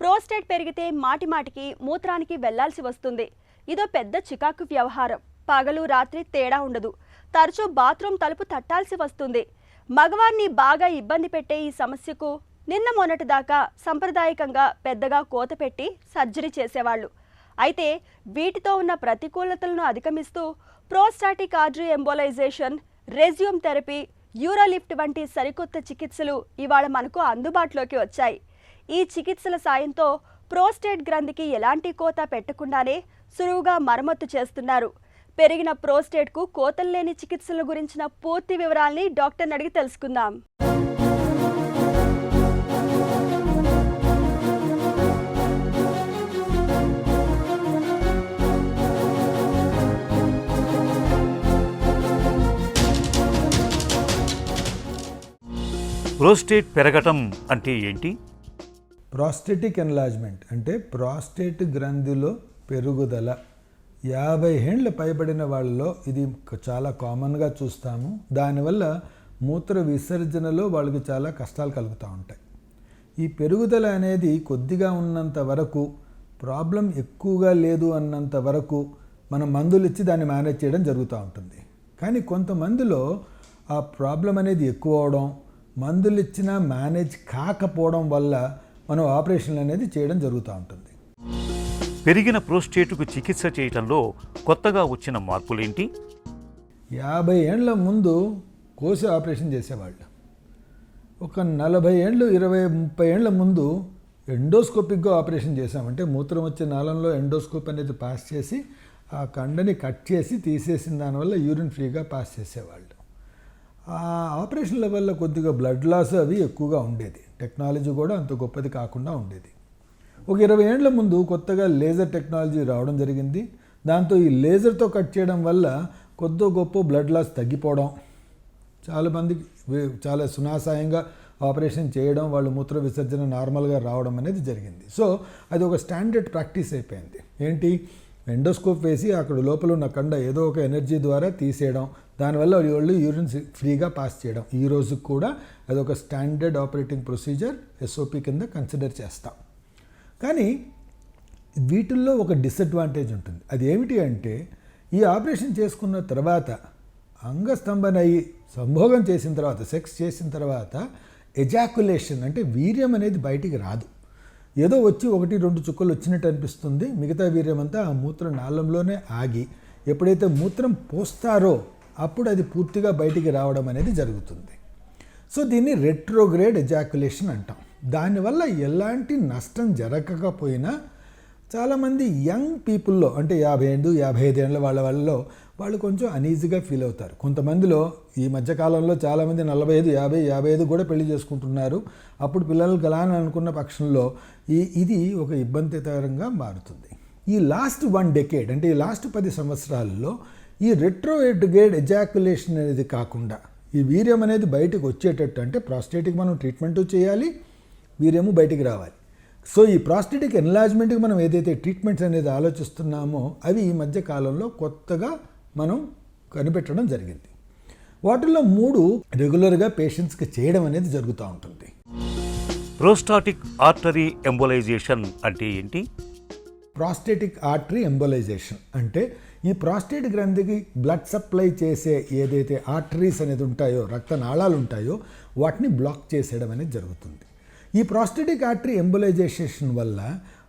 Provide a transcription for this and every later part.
Prostate పెరిగితే మాటిమాటికి మూత్రానికి వెళ్లాల్సి వస్తుంది. ఇదో పెద్ద చికాకు వ్యవహారం. పగలు రాత్రి తేడా ఉండదు. తరచూ బాత్రూమ్ తలుపు తట్టాల్సి వస్తుంది. మగవారిని బాగా ఇబ్బంది పెట్టే ఈ సమస్యకు నిన్న మొన్నటి దాకా సంప్రదాయకంగా పెద్దగా కోత పెట్టి సర్జరీ చేసేవాళ్ళు. అయితే వీటితో ఉన్న ప్రతికూలతలను అధిగమిస్తూ prostatic artery embolisation, Rezum therapy, UroLift వంటి సరికొత్త చికిత్సలు ఇవాళ మనకు అందుబాటులోకి వచ్చాయి. ఈ చికిత్సల సాయంతో ప్రోస్టేట్ గ్రంథికి ఎలాంటి కోత పెట్టకుండానే సులువుగా మరమ్మతు చేస్తున్నారు. పెరిగిన ప్రోస్టేట్కు కోతలు లేని చికిత్సల గురించిన పూర్తి వివరాల్ని డాక్టర్ని అడిగి తెలుసుకుందాం. ప్రోస్టేట్ పెరగటం అంటే ఏంటి? ప్రాస్టేటిక్ ఎన్లార్జ్మెంట్ అంటే ప్రాస్టేట్ గ్రంథిలో పెరుగుదల. 50 ఏళ్ళ పైబడిన వాళ్ళలో ఇది చాలా కామన్గా చూస్తాము. దానివల్ల మూత్ర విసర్జనలో వాళ్ళకి చాలా కష్టాలు కలుగుతూ ఉంటాయి. ఈ పెరుగుదల అనేది కొద్దిగా ఉన్నంత వరకు, ప్రాబ్లం ఎక్కువగా లేదు అన్నంత వరకు మనం మందులు ఇచ్చి దాన్ని మేనేజ్ చేయడం జరుగుతూ ఉంటుంది. కానీ కొంతమందిలో ఆ ప్రాబ్లం అనేది ఎక్కువ అవడం, మందులు ఇచ్చినా మేనేజ్ కాకపోవడం వల్ల మనం ఆపరేషన్లు అనేది చేయడం జరుగుతూ ఉంటుంది. పెరిగిన ప్రోస్టేట్కు చికిత్స చేయడంలో కొత్తగా వచ్చిన మార్పులేంటి? 50 ఏళ్ల ముందు కోసి ఆపరేషన్ చేసేవాళ్ళు. ఒక 40 ఏళ్ళు 20-30 ఏళ్ల ముందు ఎండోస్కోపిక్గా ఆపరేషన్ చేసామంటే మూత్రం వచ్చే నాళంలో ఎండోస్కోప్ అనేది పాస్ చేసి ఆ కండని కట్ చేసి తీసేసిన దానివల్ల యూరిన్ ఫ్రీగా పాస్ చేసేవాళ్ళు. ఆ ఆపరేషన్ల వల్ల కొద్దిగా బ్లడ్ లాస్ అవి ఎక్కువగా ఉండేది. టెక్నాలజీ కూడా అంత గొప్పది కాకుండా ఉండేది. ఒక 20 ఏళ్ల ముందు కొత్తగా లేజర్ టెక్నాలజీ రావడం జరిగింది. దాంతో ఈ లేజర్తో కట్ చేయడం వల్ల కొద్దో గొప్ప బ్లడ్ లాస్ తగ్గిపోవడం, చాలామందికి చాలా సునాయాసంగా ఆపరేషన్ చేయడం, వాళ్ళు మూత్ర విసర్జన నార్మల్గా రావడం అనేది జరిగింది. సో అది ఒక స్టాండర్డ్ ప్రాక్టీస్ అయిపోయింది. ఏంటి, ఎండోస్కోప్ వేసి అక్కడ లోపల ఉన్న కండ ఏదో ఒక ఎనర్జీ ద్వారా తీసేయడం, దానివల్ల వాళ్ళు యూరిన్ ఫ్రీగా పాస్ చేయడం. ఈ రోజు కూడా అదొక స్టాండర్డ్ ఆపరేటింగ్ ప్రొసీజర్, ఎస్ఓపి కింద కన్సిడర్ చేస్తాం. కానీ వీటిల్లో ఒక డిసడ్వాంటేజ్ ఉంటుంది. అది ఏమిటి అంటే, ఈ ఆపరేషన్ చేసుకున్న తర్వాత అంగస్తంభన అయ్యి సంభోగం చేసిన తర్వాత, సెక్స్ చేసిన తర్వాత ఎజాకులేషన్ అంటే వీర్యం అనేది బయటికి రాదు. ఏదో వచ్చి 1-2 చుక్కలు వచ్చినట్టు అనిపిస్తుంది. మిగతా వీర్యం అంతా ఆ మూత్ర నాళంలోనే ఆగి ఎప్పుడైతే మూత్రం పోస్తారో అప్పుడు అది పూర్తిగా బయటికి రావడం అనేది జరుగుతుంది. సో దీన్ని రెట్రోగ్రేడ్ ఎజాకులేషన్ అంటాం. దానివల్ల ఎలాంటి నష్టం జరగకపోయినా చాలామంది యంగ్ పీపుల్లో అంటే 50-55 ఏళ్ళ వాళ్ళలో వాళ్ళు కొంచెం అనీజీగా ఫీల్ అవుతారు. కొంతమందిలో ఈ మధ్యకాలంలో చాలామంది 45-50-55 కూడా పెళ్లి చేసుకుంటున్నారు. అప్పుడు పిల్లలు కలాని అనుకున్న పక్షంలో ఇది ఒక ఇబ్బందికరంగా మారుతుంది. ఈ లాస్ట్ 1 decade అంటే ఈ లాస్ట్ 10 సంవత్సరాల్లో ఈ రెట్రోగ్రేడ్ ఎజాకులేషన్ అనేది కాకుండా ఈ వీర్యం అనేది బయటకు వచ్చేటట్టు, అంటే ప్రాస్టేటిక్ మనం ట్రీట్మెంట్ చేయాలి, వీర్యము బయటికి రావాలి. సో ఈ ప్రాస్టేటిక్ ఎన్లార్జ్మెంట్కి మనం ఏదైతే ట్రీట్మెంట్స్ అనేది ఆలోచిస్తున్నామో అవి ఈ మధ్య కాలంలో కొత్తగా మనం కనిపెట్టడం జరిగింది. వాటిల్లో 3 రెగ్యులర్గా పేషెంట్స్కి చేయడం అనేది జరుగుతూ ఉంటుంది. ప్రోస్టాటిక్ ఆర్టరీ ఎంబోలైజేషన్ అంటే ఏంటి? ప్రాస్టేటిక్ ఆర్టరీ ఎంబోలైజేషన్ అంటే ఈ ప్రాస్టేట్ గ్రంథికి బ్లడ్ సప్లై చేసే ఏదైతే ఆర్టరీస్ అనేది ఉంటాయో, రక్తనాళాలు ఉంటాయో వాటిని బ్లాక్ చేసేయడం అనేది జరుగుతుంది. ఈ ప్రాస్టేటిక్ ఆర్టరీ ఎంబోలైజేషన్ వల్ల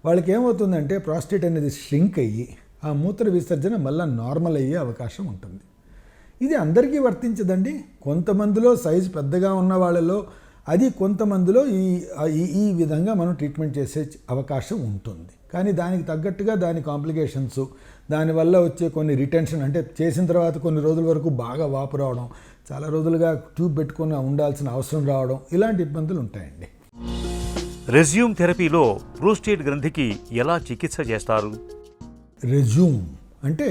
వాళ్ళకి ఏమవుతుందంటే ప్రాస్టేట్ అనేది ష్రింక్ అయ్యి ఆ మూత్ర విసర్జన మళ్ళీ నార్మల్ అయ్యే అవకాశం ఉంటుంది. ఇది అందరికీ వర్తించదండి. కొంతమందిలో సైజు పెద్దగా ఉన్న వాళ్ళలో అది, కొంతమందిలో ఈ విధంగా మనం ట్రీట్మెంట్ చేసే అవకాశం ఉంటుంది. కానీ దానికి తగ్గట్టుగా దాని కాంప్లికేషన్స్, దానివల్ల వచ్చే కొన్ని రిటెన్షన్, అంటే చేసిన తర్వాత కొన్ని రోజుల వరకు బాగా వాపు రావడం, చాలా రోజులుగా ట్యూబ్ పెట్టుకుని ఉండాల్సిన అవసరం రావడం, ఇలాంటి ఇబ్బందులు ఉంటాయండి. రెజ్యూమ్ థెరపీలో ప్రోస్టేట్ గ్రంథికి ఎలా చికిత్స చేస్తారు? రెజ్యూమ్ అంటే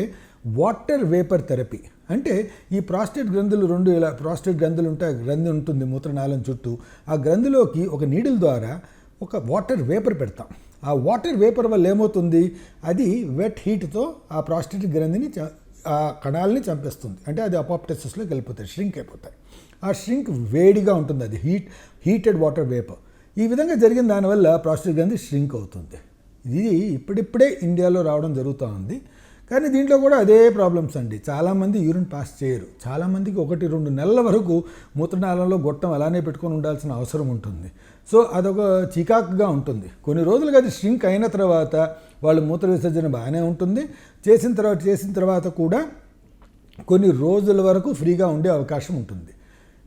వాటర్ వేపర్ థెరపీ. అంటే ఈ ప్రాస్టేట్ గ్రంథులు 2 ఇలా ప్రాస్టేట్ గ్రంథులు ఉంటాయి. గ్రంథి ఉంటుంది మూత్రనాళం చుట్టూ. ఆ గ్రంథిలోకి ఒక నీడిల్ ద్వారా ఒక వాటర్ వేపర్ పెడతాం. ఆ వాటర్ వేపర్ వల్ల ఏమవుతుంది, అది వెట్ హీట్తో ఆ ప్రాస్టేట్ గ్రంథిని ఆ కణాలని చంపేస్తుంది. అంటే అది అపాప్టసిస్లోకి వెళ్ళిపోతాయి, ష్రింక్ అయిపోతాయి. ఆ ష్రింక్ వేడిగా ఉంటుంది, అది హీటెడ్ వాటర్ వేపర్. ఈ విధంగా జరిగిన దానివల్ల ప్రాస్టేట్ గ్రంథి ష్రింక్ అవుతుంది. ఇది ఇప్పుడిప్పుడే ఇండియాలో రావడం జరుగుతూ ఉంది. కానీ దీంట్లో కూడా అదే ప్రాబ్లమ్స్ అండి. చాలామంది యూరిన్ పాస్ చేయరు. చాలామందికి 1-2 నెలల వరకు మూత్రనాళంలో గొట్టం అలానే పెట్టుకొని ఉండాల్సిన అవసరం ఉంటుంది. సో అదొక చికాకుగా ఉంటుంది. కొన్ని రోజులుగా అది ష్రింక్ అయిన తర్వాత వాళ్ళు మూత్ర విసర్జన బాగానే ఉంటుంది. చేసిన తర్వాత కూడా కొన్ని రోజుల వరకు ఫ్రీగా ఉండే అవకాశం ఉంటుంది.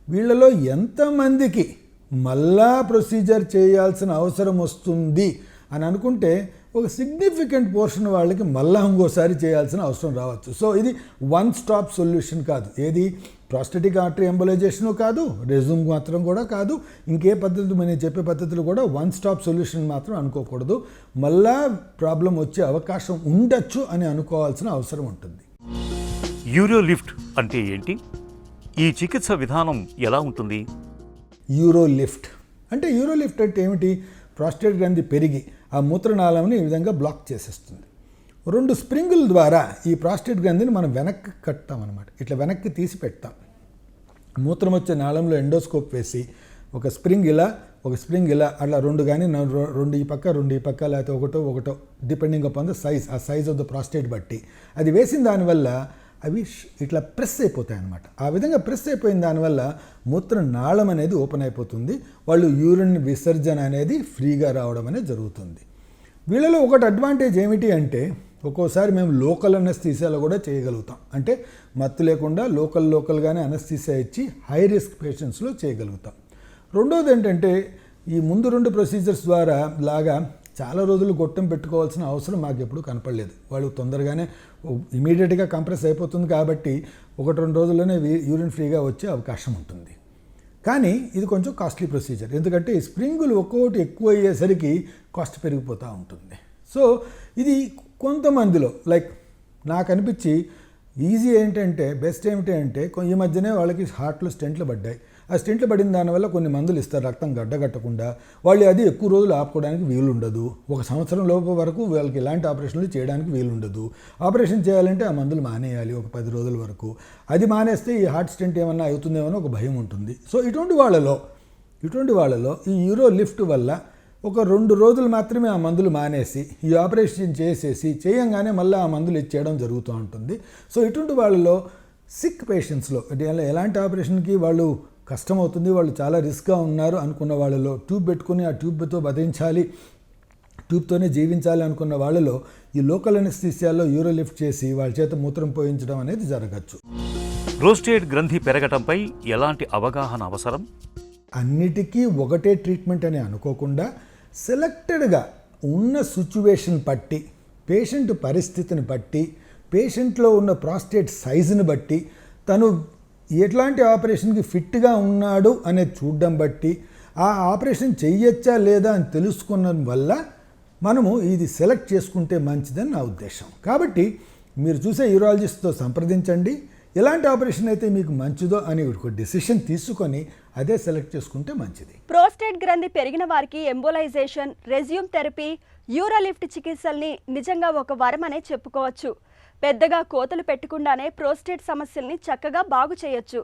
వీళ్ళలో ఎంతమందికి మళ్ళా ప్రొసీజర్ చేయాల్సిన అవసరం వస్తుంది అని అనుకుంటే ఒక సిగ్నిఫికెంట్ పోర్షన్ వాళ్ళకి మళ్ళా ఇంకోసారి చేయాల్సిన అవసరం రావచ్చు. సో ఇది వన్ స్టాప్ సొల్యూషన్ కాదు. ఏది ప్రాస్టేటిక్ ఆర్టరీ ఎంబోలైజేషను కాదు, రెజ్యూమ్ మాత్రం కూడా కాదు, ఇంకే పద్ధతులు మనం చెప్పే పద్ధతులు కూడా వన్ స్టాప్ సొల్యూషన్ మాత్రం అనుకోకూడదు. మళ్ళా ప్రాబ్లం వచ్చే అవకాశం ఉండొచ్చు అని అనుకోవాల్సిన అవసరం ఉంటుంది. యూరో లిఫ్ట్ అంటే ఏంటి? ఈ చికిత్స విధానం ఎలా ఉంటుంది? యూరో లిఫ్ట్ అంటే ఏమిటి? ప్రాస్టేట్ గ్రంథి పెరిగి ఆ మూత్రనాళంని ఈ విధంగా బ్లాక్ చేసేస్తుంది. 2 స్ప్రింగుల ద్వారా ఈ ప్రాస్టేట్ గ్రంథిని మనం వెనక్కి కట్టాం అనమాట. ఇట్లా వెనక్కి తీసి పెడతాం. మూత్రం వచ్చే నాళంలో ఎండోస్కోప్ వేసి ఒక స్ప్రింగ్ ఇలా అట్లా 2 కానీ 2 ఈ పక్క లేకపోతే ఒకటో డిపెండింగ్ అపాన్ ద సైజ్, ఆ సైజ్ ఆఫ్ ద ప్రాస్టేట్ బట్టి అది వేసిన దానివల్ల అవి ఇట్లా ప్రెస్ అయిపోతాయి అన్నమాట. ఆ విధంగా ప్రెస్ అయిపోయిన దానివల్ల మూత్రనాళం అనేది ఓపెన్ అయిపోతుంది. వాళ్ళు యూరిన్ విసర్జన అనేది ఫ్రీగా రావడం అనేది జరుగుతుంది. వీళ్ళలో ఒకటి అడ్వాంటేజ్ ఏమిటి అంటే ఒక్కోసారి మేము లోకల్ అనస్థీసియాలో కూడా చేయగలుగుతాం. అంటే మత్తు లేకుండా లోకల్గానే అనస్థీసియా ఇచ్చి హై రిస్క్ పేషెంట్స్లో చేయగలుగుతాం. రెండోది ఏంటంటే ఈ ముందు 2 ప్రొసీజర్స్ ద్వారా లాగా చాలా రోజులు గొట్టం పెట్టుకోవాల్సిన అవసరం మాకు ఎప్పుడు కనపడలేదు. వాళ్ళు తొందరగానే ఇమీడియట్గా కంప్రెస్ అయిపోతుంది కాబట్టి 1-2 రోజుల్లోనే యూరిన్ ఫ్రీగా వచ్చే అవకాశం ఉంటుంది. కానీ ఇది కొంచెం కాస్ట్లీ ప్రొసీజర్. ఎందుకంటే ఈ స్ప్రింగులు ఒక్కొక్కటి ఎక్కువ అయ్యేసరికి కాస్ట్ పెరిగిపోతూ ఉంటుంది. సో ఇది కొంతమందిలో నాకు అనిపించి ఈజీ ఏంటంటే బెస్ట్ ఏమిటంటే ఈ మధ్యనే వాళ్ళకి హార్ట్లో స్టెంట్లు పడ్డాయి. ఆ స్టెంట్లు పడిన దానివల్ల కొన్ని మందులు ఇస్తారు రక్తం గడ్డగట్టకుండా. వాళ్ళు అది ఎక్కువ రోజులు ఆపుకోవడానికి వీలుండదు. 1 సంవత్సరం లోపు వరకు వాళ్ళకి ఎలాంటి ఆపరేషన్లు చేయడానికి వీలుండదు. ఆపరేషన్ చేయాలంటే ఆ మందులు మానేయాలి ఒక 10 రోజుల వరకు. అది మానేస్తే ఈ హార్ట్ స్టెంట్ ఏమన్నా అవుతుందేమో ఒక భయం ఉంటుంది. సో ఇటువంటి వాళ్ళలో ఈ యూరో లిఫ్ట్ వల్ల ఒక 2 రోజులు మాత్రమే ఆ మందులు మానేసి ఈ ఆపరేషన్ చేయంగానే మళ్ళీ ఆ మందులు ఇచ్చేయడం జరుగుతూ ఉంటుంది. సో ఇటువంటి వాళ్ళలో సిక్ పేషెంట్స్లో ఎలాంటి ఆపరేషన్కి వాళ్ళు కష్టమవుతుంది, వాళ్ళు చాలా రిస్క్గా ఉన్నారు అనుకున్న వాళ్ళలో, ట్యూబ్ పెట్టుకుని ఆ ట్యూబ్తో బతికించాలి, ట్యూబ్తోనే జీవించాలి అనుకున్న వాళ్ళలో ఈ లోకల్ అనస్థీసియాలో యూరో లిఫ్ట్ చేసి వాళ్ళ చేత మూత్రం పోయించడం అనేది జరగచ్చు. ప్రోస్టేట్ గ్రంథి పెరగటంపై ఎలాంటి అవగాహన అవసరం? అన్నిటికీ ఒకటే ట్రీట్మెంట్ అని అనుకోకుండా సెలెక్టెడ్గా ఉన్న సిచ్యువేషన్ బట్టి, పేషెంట్ పరిస్థితిని బట్టి, పేషెంట్లో ఉన్న ప్రాస్టేట్ సైజుని బట్టి, తను ఎట్లాంటి ఆపరేషన్కి ఫిట్గా ఉన్నాడు అనేది చూడడం బట్టి ఆ ఆపరేషన్ చెయ్యొచ్చా లేదా అని తెలుసుకున్న వల్ల మనము ఇది సెలెక్ట్ చేసుకుంటే మంచిదని నా ఉద్దేశం. కాబట్టి మీరు చూసే యూరాలజిస్ట్తో సంప్రదించండి. ఎలాంటి ఆపరేషన్ అయితే మీకు మంచిదో అని ఒక డెసిషన్ తీసుకొని అదే సెలెక్ట్ చేసుకుంటే మంచిది. ప్రోస్టేట్ గ్రంథి పెరిగిన వారికి embolisation, Rezum therapy, UroLift చికిత్సల్ని నిజంగా ఒక వరం అనే చెప్పుకోవచ్చు. పెద్దగా కోతలు పెట్టకుండానే ప్రోస్టేట్ సమస్యల్ని చక్కగా బాగు చేయొచ్చు.